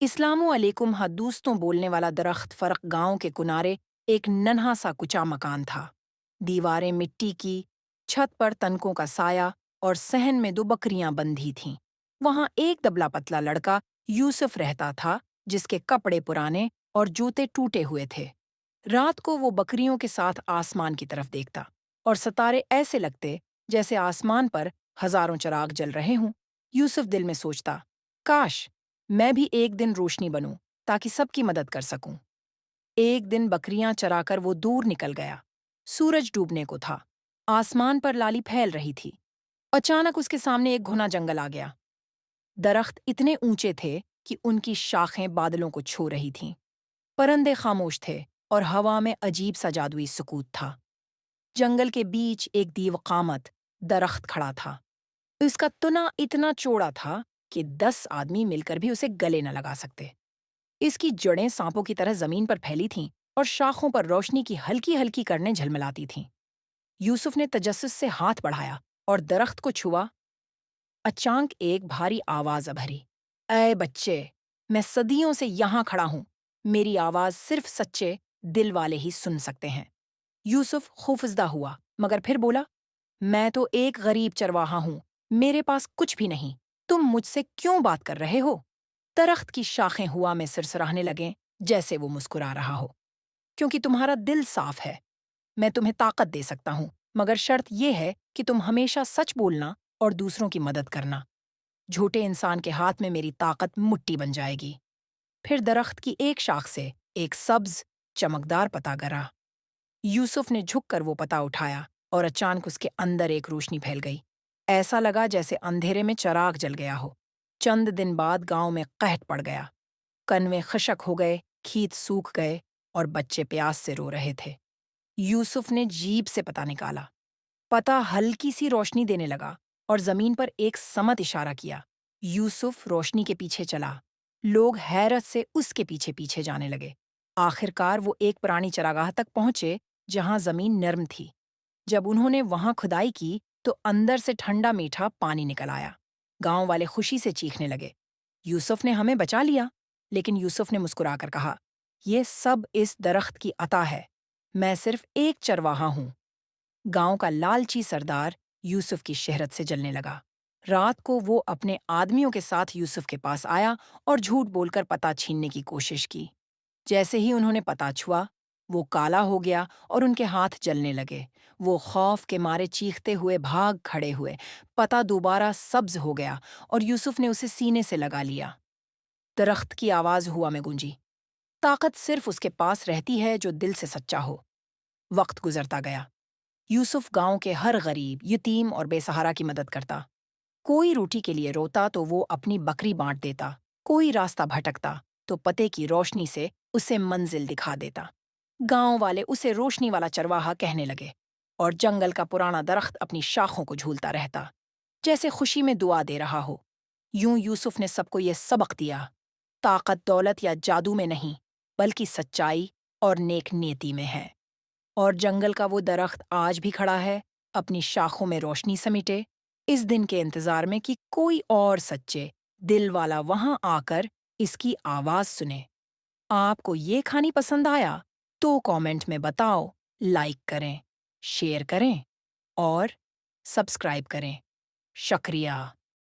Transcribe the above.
اسلام علیکم حدوستوں بولنے والا درخت فرق گاؤں کے کنارے ایک ننھا سا کچا مکان تھا۔ دیواریں مٹی کی، چھت پر تنکوں کا سایہ اور صحن میں 2 بکریاں بندھی تھیں۔ وہاں ایک دبلا پتلا لڑکا یوسف رہتا تھا، جس کے کپڑے پرانے اور جوتے ٹوٹے ہوئے تھے۔ رات کو وہ بکریوں کے ساتھ آسمان کی طرف دیکھتا اور ستارے ایسے لگتے جیسے آسمان پر ہزاروں چراغ جل رہے ہوں۔ یوسف دل میں سوچتا، کاش میں بھی ایک دن روشنی بنوں تاکہ سب کی مدد کر سکوں۔ ایک دن بکریاں چرا کر وہ دور نکل گیا۔ سورج ڈوبنے کو تھا، آسمان پر لالی پھیل رہی تھی۔ اچانک اس کے سامنے ایک گھنا جنگل آ گیا۔ درخت اتنے اونچے تھے کہ ان کی شاخیں بادلوں کو چھو رہی تھیں۔ پرندے خاموش تھے اور ہوا میں عجیب سا جادوئی سکوت تھا۔ جنگل کے بیچ ایک دیو قامت درخت کھڑا تھا۔ اس کا تنا اتنا چوڑا تھا کہ 10 آدمی مل کر بھی اسے گلے نہ لگا سکتے۔ اس کی جڑیں سانپوں کی طرح زمین پر پھیلی تھیں اور شاخوں پر روشنی کی ہلکی ہلکی کرنیں جھلملاتی تھیں۔ یوسف نے تجسس سے ہاتھ بڑھایا اور درخت کو چھوا۔ اچانک ایک بھاری آواز ابھری، اے بچے، میں صدیوں سے یہاں کھڑا ہوں۔ میری آواز صرف سچے دل والے ہی سن سکتے ہیں۔ یوسف خوفزدہ ہوا مگر پھر بولا، میں تو ایک غریب چرواہا ہوں، میرے پاس کچھ بھی نہیں، تم مجھ سے کیوں بات کر رہے ہو؟ درخت کی شاخیں ہوا میں سرسراہنے لگیں جیسے وہ مسکرا رہا ہو۔ کیونکہ تمہارا دل صاف ہے، میں تمہیں طاقت دے سکتا ہوں، مگر شرط یہ ہے کہ تم ہمیشہ سچ بولنا اور دوسروں کی مدد کرنا۔ جھوٹے انسان کے ہاتھ میں میری طاقت مٹی بن جائے گی۔ پھر درخت کی ایک شاخ سے ایک سبز چمکدار پتا گرا۔ یوسف نے جھک کر وہ پتا اٹھایا اور اچانک اس کے اندر ایک روشنی پھیل گئی۔ ایسا لگا جیسے اندھیرے میں چراغ جل گیا ہو۔ چند دن بعد گاؤں میں قحط پڑ گیا۔ کنویں خشک ہو گئے، کھیت سوکھ گئے اور بچے پیاس سے رو رہے تھے۔ یوسف نے جیب سے پتا نکالا۔ پتا ہلکی سی روشنی دینے لگا اور زمین پر ایک سمت اشارہ کیا۔ یوسف روشنی کے پیچھے چلا۔ لوگ حیرت سے اس کے پیچھے پیچھے جانے لگے۔ آخر کار وہ ایک پرانی چراگاہ تک پہنچے جہاں زمین نرم تھی۔ جب انہوں نے وہاں کھدائی کی تو اندر سے ٹھنڈا میٹھا پانی نکل آیا۔ گاؤں والے خوشی سے چیخنے لگے، یوسف نے ہمیں بچا لیا۔ لیکن یوسف نے مسکرا کر کہا، یہ سب اس درخت کی عطا ہے، میں صرف ایک چرواہا ہوں۔ گاؤں کا لالچی سردار یوسف کی شہرت سے جلنے لگا۔ رات کو وہ اپنے آدمیوں کے ساتھ یوسف کے پاس آیا اور جھوٹ بول کر پتا چھیننے کی کوشش کی۔ جیسے ہی انہوں نے پتا چھوا، وہ کالا ہو گیا اور ان کے ہاتھ جلنے لگے۔ وہ خوف کے مارے چیختے ہوئے بھاگ کھڑے ہوئے۔ پتا دوبارہ سبز ہو گیا اور یوسف نے اسے سینے سے لگا لیا۔ درخت کی آواز ہوا میں گونجی، طاقت صرف اس کے پاس رہتی ہے جو دل سے سچا ہو۔ وقت گزرتا گیا۔ یوسف گاؤں کے ہر غریب، یتیم اور بے سہارا کی مدد کرتا۔ کوئی روٹی کے لیے روتا تو وہ اپنی بکری بانٹ دیتا، کوئی راستہ بھٹکتا تو پتے کی روشنی سے اسے منزل دکھا دیتا۔ گاؤں والے اسے روشنی والا چرواہا کہنے لگے اور جنگل کا پرانا درخت اپنی شاخوں کو جھولتا رہتا، جیسے خوشی میں دعا دے رہا ہو۔ یوں یوسف نے سب کو یہ سبق دیا، طاقت دولت یا جادو میں نہیں، بلکہ سچائی اور نیک نیتی میں ہے۔ اور جنگل کا وہ درخت آج بھی کھڑا ہے، اپنی شاخوں میں روشنی سمیٹے، اس دن کے انتظار میں کہ کوئی اور سچے دل والا وہاں آ کر اس کی آواز سنے۔ آپ کو یہ کہانی پسند آیا تو کامنٹ میں بتاؤ، لائک کریں، شیئر کریں اور سبسکرائب کریں۔ شکریہ۔